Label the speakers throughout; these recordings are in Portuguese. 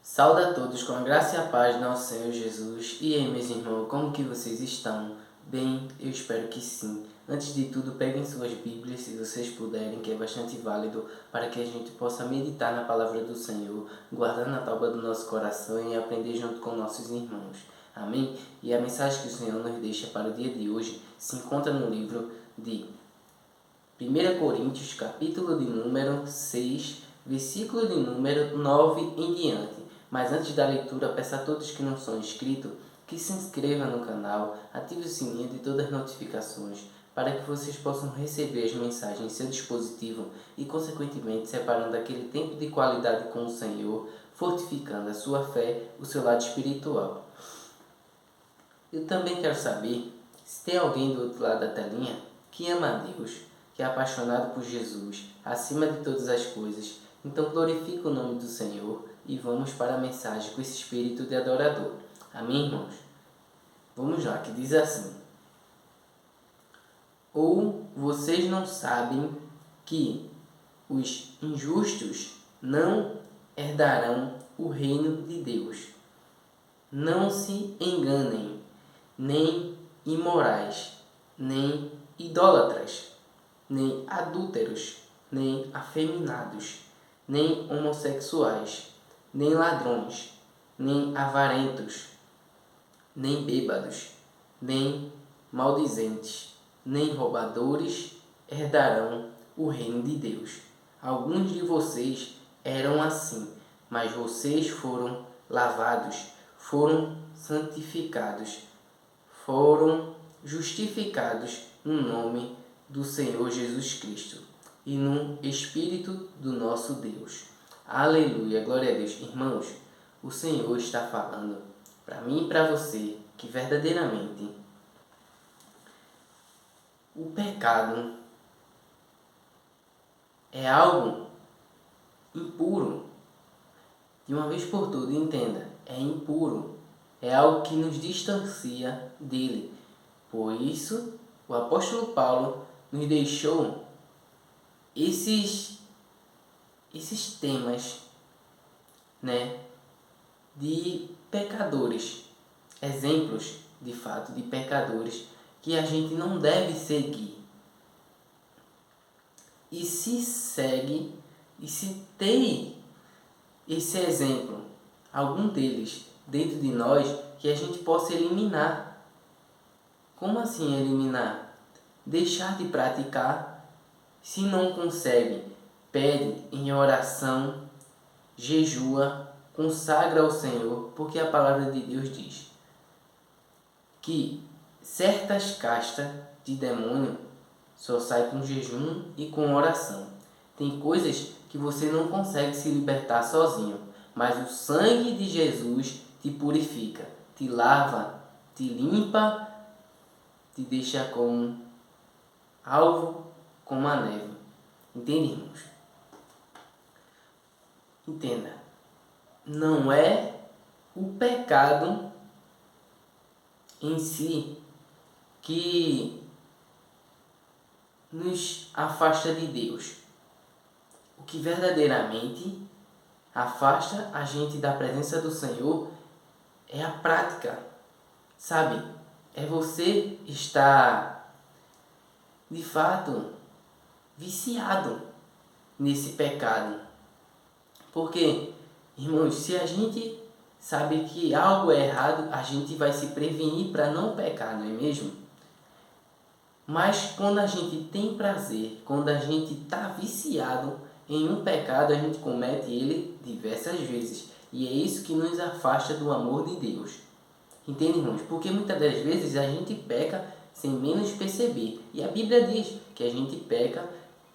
Speaker 1: Sauda a todos com a graça e a paz do nosso Senhor Jesus. E aí, meus irmãos, como que vocês estão? Bem, eu espero que sim. Antes de tudo, peguem suas Bíblias, se vocês puderem, que é bastante válido, para que a gente possa meditar na palavra do Senhor, guardar na tábua do nosso coração e aprender junto com nossos irmãos. Amém? E a mensagem que o Senhor nos deixa para o dia de hoje se encontra no livro de 1 Coríntios, capítulo de número 6, versículo de número 9 em diante. Mas antes da leitura, peço a todos que não são inscritos que se inscrevam no canal, ative o sininho de todas as notificações para que vocês possam receber as mensagens em seu dispositivo e, consequentemente, separando aquele tempo de qualidade com o Senhor, fortificando a sua fé, o seu lado espiritual. Eu também quero saber se tem alguém do outro lado da telinha que ama a Deus, que é apaixonado por Jesus, acima de todas as coisas. Então glorifica o nome do Senhor e vamos para a mensagem com esse espírito de adorador. Amém, irmãos? Vamos lá, que diz assim: ou vocês não sabem que os injustos não herdarão o reino de Deus? Não se enganem, nem imorais, nem idólatras, nem adúlteros, nem afeminados, nem homossexuais, nem ladrões, nem avarentos, nem bêbados, nem maldizentes, nem roubadores herdarão o reino de Deus. Alguns de vocês eram assim, mas vocês foram lavados, foram santificados, foram justificados no nome do Senhor Jesus Cristo e no Espírito do nosso Deus. Aleluia, glória a Deus. Irmãos, o Senhor está falando para mim e para você que verdadeiramente o pecado é algo impuro. De uma vez por todas, entenda, é impuro. É algo que nos distancia dele. Por isso, o apóstolo Paulo nos deixou esses temas, de pecadores, exemplos de fato de pecadores que a gente não deve seguir. E se segue, e se tem esse exemplo, algum deles dentro de nós, que a gente possa eliminar. Como assim eliminar? Deixar de praticar. Se não consegue, pede em oração, jejua, consagra ao Senhor, porque a palavra de Deus diz que certas castas de demônio só saem com jejum e com oração. Tem coisas que você não consegue se libertar sozinho, mas o sangue de Jesus te purifica, te lava, te limpa, te deixa como alvo como a neve. Entende, irmãos? Entenda, não é o pecado em si que nos afasta de Deus. O que verdadeiramente afasta a gente da presença do Senhor é a prática, sabe? É você estar, de fato, viciado nesse pecado. Porque, irmãos, se a gente sabe que algo é errado, a gente vai se prevenir para não pecar, não é mesmo? Mas quando a gente tem prazer, quando a gente está viciado em um pecado, a gente comete ele diversas vezes. E é isso que nos afasta do amor de Deus. Entende, irmãos? Porque muitas das vezes a gente peca sem menos perceber. E a Bíblia diz que a gente peca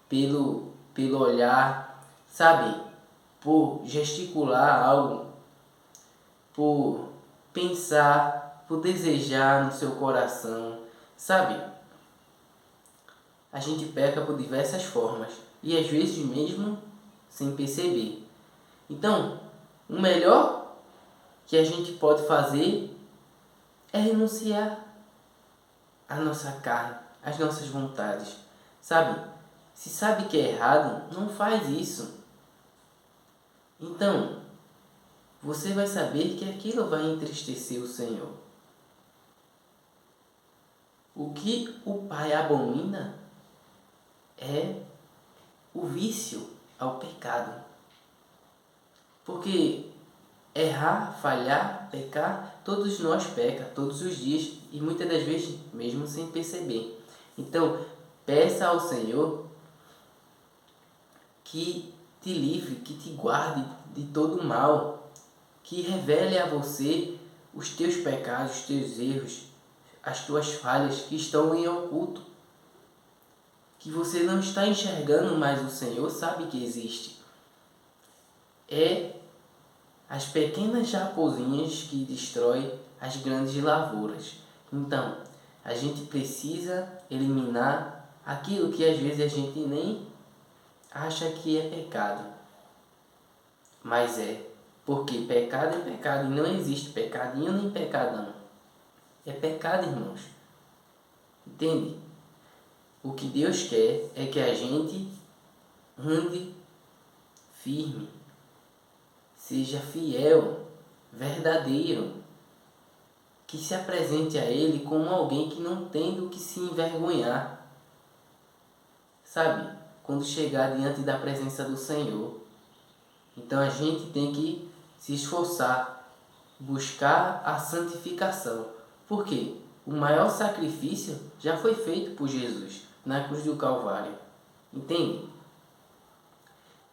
Speaker 1: pelo olhar, sabe? Por gesticular algo, por pensar, por desejar no seu coração, sabe? A gente peca por diversas formas e às vezes mesmo sem perceber. Então, o melhor que a gente pode fazer é renunciar à nossa carne, às nossas vontades, sabe? Se sabe que é errado, não faz isso. Então, você vai saber que aquilo vai entristecer o Senhor. O que o Pai abomina é o vício ao pecado. Porque errar, falhar, pecar, todos nós pecamos todos os dias e muitas das vezes mesmo sem perceber. Então, peça ao Senhor que te livre, que te guarde de todo mal, que revele a você os teus pecados, os teus erros, as tuas falhas que estão em oculto, que você não está enxergando, mas o Senhor sabe que existe. É as pequenas raposinhas que destroem as grandes lavouras. Então, a gente precisa eliminar aquilo que às vezes a gente nem acha que é pecado, mas é, porque pecado é pecado e não existe pecadinho nem pecadão. É pecado, irmãos. Entende? O que Deus quer é que a gente ande firme, seja fiel, verdadeiro, que se apresente a Ele como alguém que não tem do que se envergonhar. Sabe? Quando chegar diante da presença do Senhor. Então a gente tem que se esforçar, buscar a santificação. Por quê? O maior sacrifício já foi feito por Jesus na cruz do Calvário. Entende?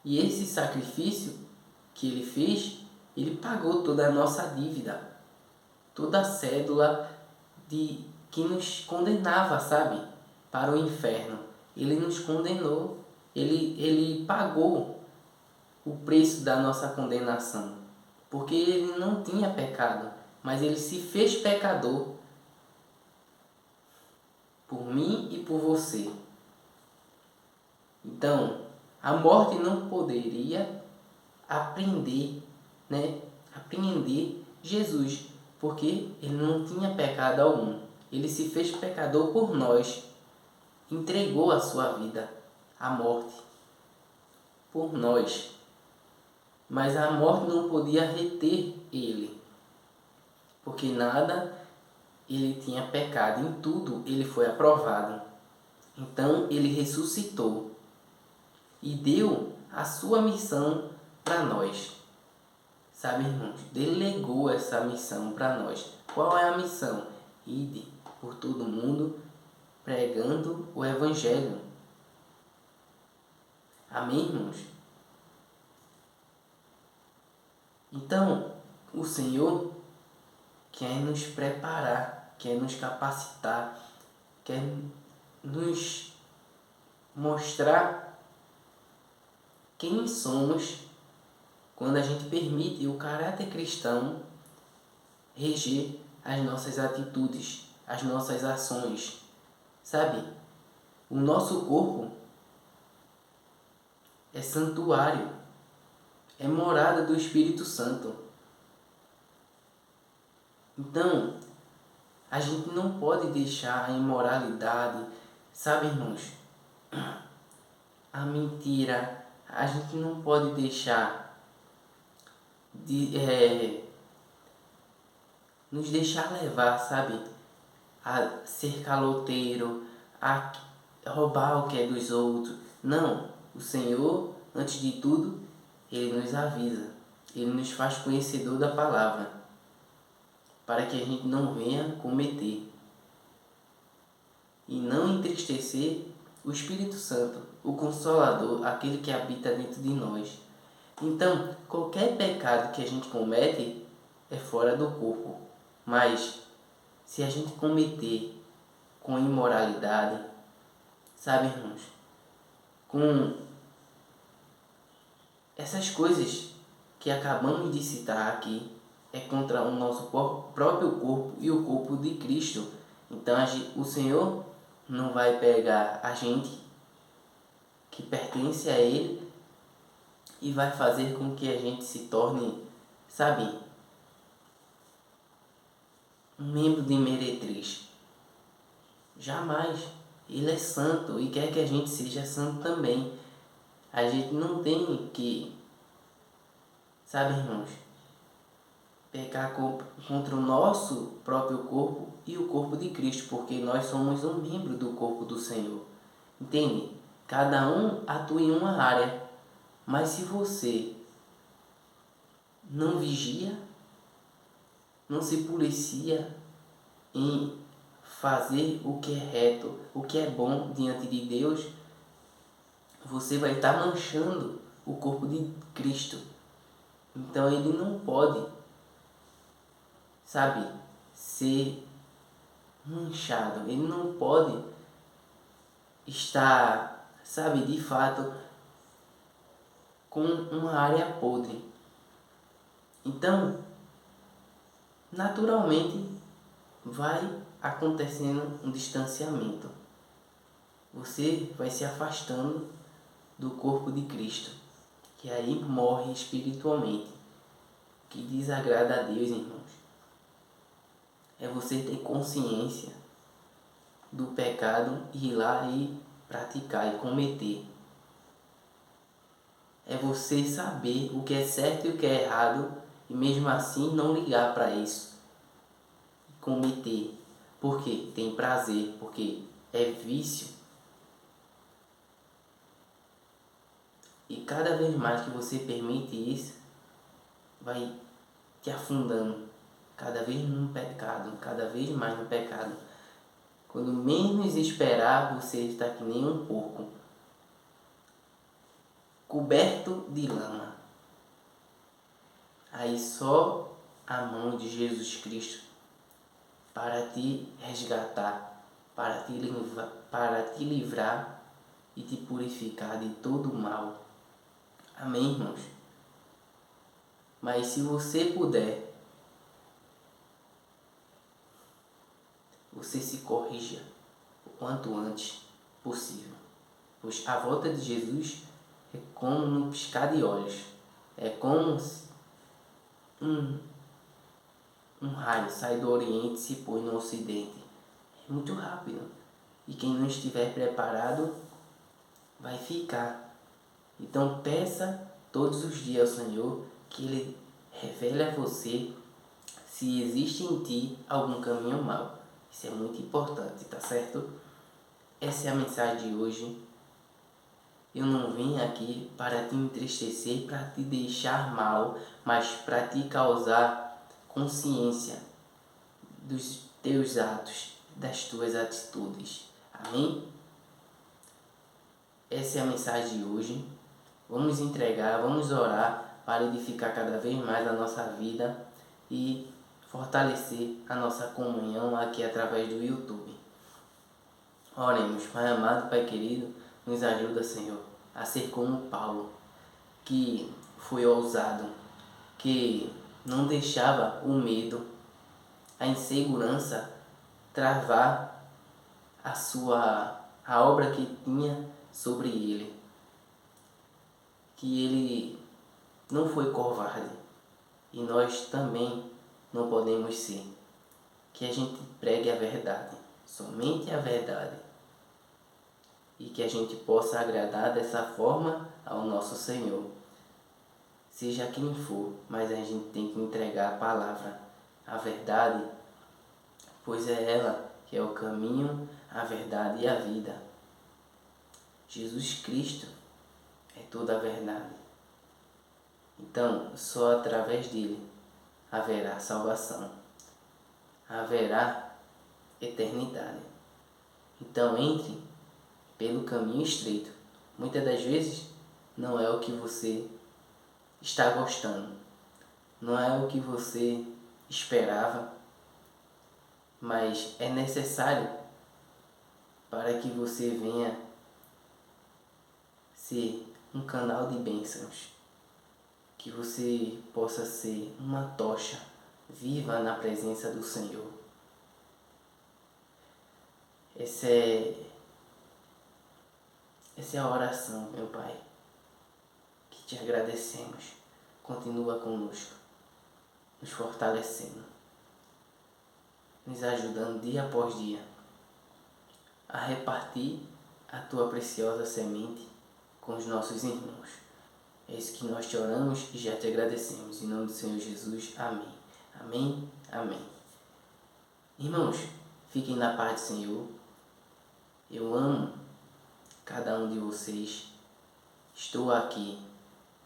Speaker 1: E esse sacrifício que ele fez, ele pagou toda a nossa dívida, toda a cédula que nos condenava, sabe? Para o inferno. Ele nos condenou, ele pagou o preço da nossa condenação, porque ele não tinha pecado, mas ele se fez pecador por mim e por você. Então, a morte não poderia apreender Jesus, porque ele não tinha pecado algum. Ele se fez pecador por nós, entregou a sua vida à morte por nós. Mas a morte não podia reter ele, porque nada ele tinha pecado, em tudo ele foi aprovado. Então ele ressuscitou e deu a sua missão para nós. Sabe, irmãos, delegou essa missão para nós. Qual é a missão? Ide por todo mundo pregando o Evangelho. Amém, irmãos? Então, o Senhor quer nos preparar, quer nos capacitar, quer nos mostrar quem somos quando a gente permite o caráter cristão reger as nossas atitudes, as nossas ações. Sabe? O nosso corpo é santuário, é morada do Espírito Santo. Então, a gente não pode deixar a imoralidade, sabe, irmãos? A mentira, a gente não pode deixar de nos deixar levar, sabe? A ser caloteiro, a roubar o que é dos outros. Não, o Senhor, antes de tudo, Ele nos avisa, Ele nos faz conhecedor da palavra, para que a gente não venha cometer e não entristecer o Espírito Santo, o Consolador, aquele que habita dentro de nós. Então, qualquer pecado que a gente comete é fora do corpo, mas se a gente cometer com imoralidade, sabe, irmãos, com essas coisas que acabamos de citar aqui, é contra o nosso próprio corpo e o corpo de Cristo. Então o Senhor não vai pegar a gente que pertence a Ele e vai fazer com que a gente se torne, sabe, um membro de meretriz. Jamais. Ele é santo e quer que a gente seja santo também. A gente não tem que, sabe, irmãos, pecar contra o nosso próprio corpo e o corpo de Cristo, porque nós somos um membro do corpo do Senhor. Entende? Cada um atua em uma área, mas se você não vigia, não se policia em fazer o que é reto, o que é bom diante de Deus, você vai estar manchando o corpo de Cristo. Então ele não pode, sabe, ser manchado. Ele não pode estar, sabe, de fato, com uma área podre. Então, naturalmente, vai acontecendo um distanciamento. Você vai se afastando do corpo de Cristo, que aí morre espiritualmente, que desagrada a Deus, irmãos. É você ter consciência do pecado e ir lá e praticar e cometer. É você saber o que é certo e o que é errado e mesmo assim não ligar para isso. Cometer. Porque tem prazer, porque é vício. E cada vez mais que você permite isso, vai te afundando cada vez no pecado, cada vez mais no pecado. Quando menos esperar, você está que nem um porco, coberto de lama. Aí só a mão de Jesus Cristo para te resgatar, para te livrar e te purificar de todo o mal. Amém, irmãos? Mas se você puder, você se corrija o quanto antes possível. Pois a volta de Jesus é como num piscar de olhos. É como se um raio sai do Oriente e se põe no Ocidente. É muito rápido. E quem não estiver preparado vai ficar. Então peça todos os dias ao Senhor que Ele revele a você se existe em ti algum caminho mau. Isso é muito importante, tá certo? Essa é a mensagem de hoje. Eu não vim aqui para te entristecer, para te deixar mal, mas para te causar consciência dos teus atos, das tuas atitudes. Amém? Essa é a mensagem de hoje. Vamos entregar, vamos orar para edificar cada vez mais a nossa vida e fortalecer a nossa comunhão aqui através do YouTube. Oremos. Pai amado, Pai querido, nos ajuda, Senhor, a ser como Paulo, que foi ousado, que não deixava o medo, a insegurança travar a obra que tinha sobre ele. Que ele não foi covarde e nós também não podemos ser. Que a gente pregue a verdade, somente a verdade, e que a gente possa agradar dessa forma ao nosso Senhor, seja quem for, mas a gente tem que entregar a palavra, a verdade, pois é ela que é o caminho, a verdade e a vida. Jesus Cristo é toda a verdade. Então, só através dele haverá salvação, haverá eternidade. Então, entre pelo caminho estreito. Muitas das vezes não é o que você está gostando, não é o que você esperava, mas é necessário para que você venha ser um canal de bênçãos, que você possa ser uma tocha viva na presença do Senhor. Essa é a oração, meu Pai, que te agradecemos. Continua conosco, nos fortalecendo, nos ajudando dia após dia a repartir a Tua preciosa semente com os nossos irmãos. É isso que nós te oramos e já te agradecemos. Em nome do Senhor Jesus. Amém. Amém? Amém. Irmãos, fiquem na paz do Senhor. Eu amo cada um de vocês. Estou aqui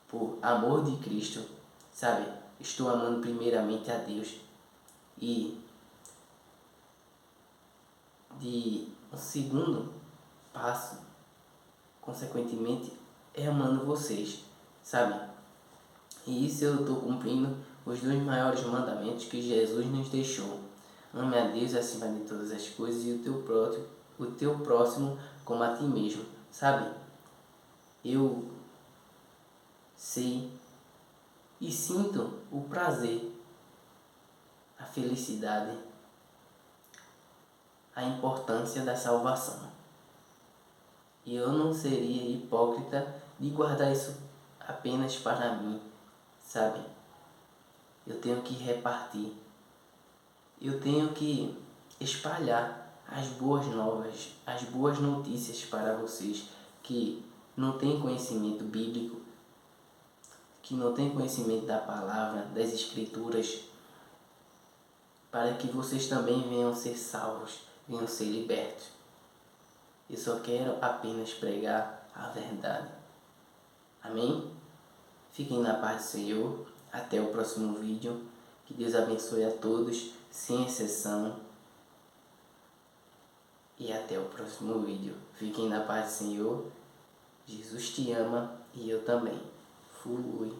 Speaker 1: por amor de Cristo, sabe? Estou amando primeiramente a Deus e de um segundo passo, consequentemente, é amando vocês, sabe? E isso eu estou cumprindo os 2 maiores mandamentos que Jesus nos deixou. Ame a Deus acima de todas as coisas e o teu próximo como a ti mesmo, sabe? Eu sei e sinto o prazer, a felicidade, a importância da salvação. E eu não seria hipócrita de guardar isso apenas para mim, sabe? Eu tenho que repartir. Eu tenho que espalhar as boas novas, as boas notícias para vocês que não têm conhecimento bíblico, que não têm conhecimento da palavra, das escrituras, para que vocês também venham ser salvos, venham ser libertos. Eu só quero apenas pregar a verdade. Amém? Fiquem na paz do Senhor. Até o próximo vídeo. Que Deus abençoe a todos, sem exceção. E até o próximo vídeo. Fiquem na paz do Senhor. Jesus te ama e eu também. Fui.